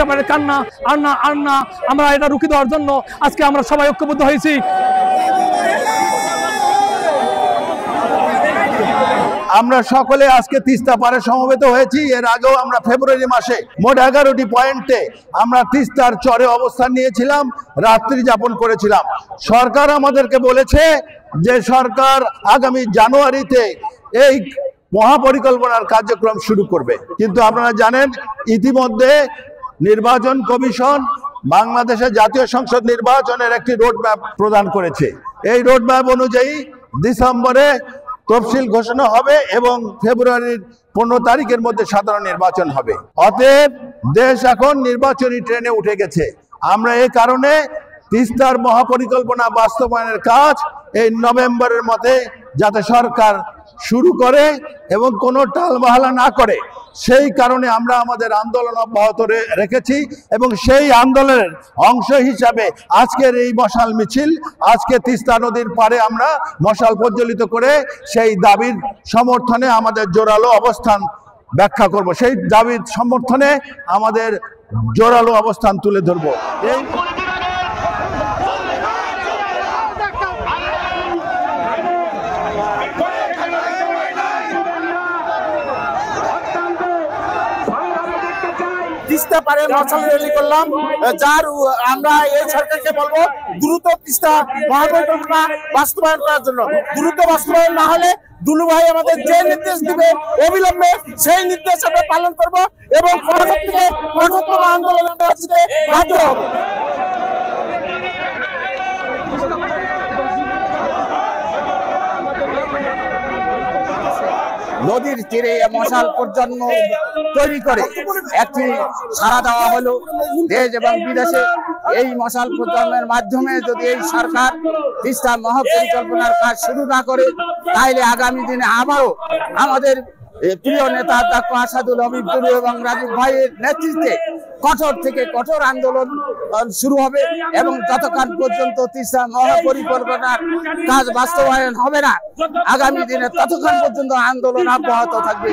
তিস্তা পারের কান্না আর না আমরা এটা রুখে দেওয়ার জন্য আজকে আমরা সবাই ঐক্যবদ্ধ হয়েছি। আমরা সকলে আজকে তিস্তা পারে সমবেত হয়েছি। এর আগেও আমরা ফেব্রুয়ারি মাসে মোট 11টি পয়েন্টে আমরা তিস্তার চরে অবস্থান নিয়েছিলাম, রাত্রি যাপন করেছিলাম। সরকার আমাদেরকে বলেছে যে সরকার আগামী জানুয়ারিতে এই মহাপরিকল্পনার কার্যক্রম শুরু করবে, কিন্তু আপনারা জানেন ইতিমধ্যে নির্বাচন কমিশন বাংলাদেশের জাতীয় সংসদ নির্বাচনের একটি রোডম্যাপ প্রদান করেছে। এই রোডম্যাপ অনুযায়ী ডিসেম্বরে তফসিল ঘোষণা হবে এবং ফেব্রুয়ারির 15 তারিখের মধ্যে সাধারণ নির্বাচন হবে। অতএব দেশ এখন নির্বাচনী ট্রেনে উঠে গেছে। আমরা এই কারণে তিস্তার মহাপরিকল্পনা বাস্তবায়নের কাজ এই নভেম্বরের মধ্যে যাতে সরকার শুরু করে এবং কোনো টালবাহালা না করে, সেই কারণে আমরা আমাদের আন্দোলন অব্যাহত রেখেছি এবং সেই আন্দোলনের অংশ হিসাবে আজকের এই মশাল মিছিল, আজকে তিস্তা নদীর পাড়ে আমরা মশাল প্রজ্বলিত করে সেই দাবির সমর্থনে আমাদের জোরালো অবস্থান ব্যাখ্যা করব, সেই দাবির সমর্থনে আমাদের জোরালো অবস্থান তুলে ধরব। তিস্তা পারে মশাল র্যালি করলাম, যার আমরা এই সরকারকে বলবো দ্রুত তিস্তা মহাপরিকল্পনা বাস্তবায়ন করার জন্য। দ্রুত বাস্তবায়ন না হলে দুলু ভাই আমাদের যে নির্দেশ দিবে অবিলম্বে সেই নির্দেশ আমরা পালন করব এবং কঠোরতম আন্দোলনের বাধ্য হব। নদীর তীরে মশাল প্রজন্ম তৈরি করে একটি সাড়া দেওয়া হলো দেশ এবং বিদেশে। এই মশাল প্রজন্মের মাধ্যমে যদি এই সরকার তিস্তা মহাপরিকল্পনার কাজ শুরু না করে, তাহলে আগামী দিনে আবারও আমাদের প্রিয় নেতা ডাক্তার আসাদুল হবিব দুলু এবং রাজীব ভাইয়ের নেতৃত্বে কঠোর থেকে কঠোর আন্দোলন শুরু হবে এবং যতক্ষণ পর্যন্ত তিস্তা মহাপরিকল্পনার কাজ বাস্তবায়ন হবে না, আগামী দিনে ততক্ষণ পর্যন্ত আন্দোলন অব্যাহত থাকবে।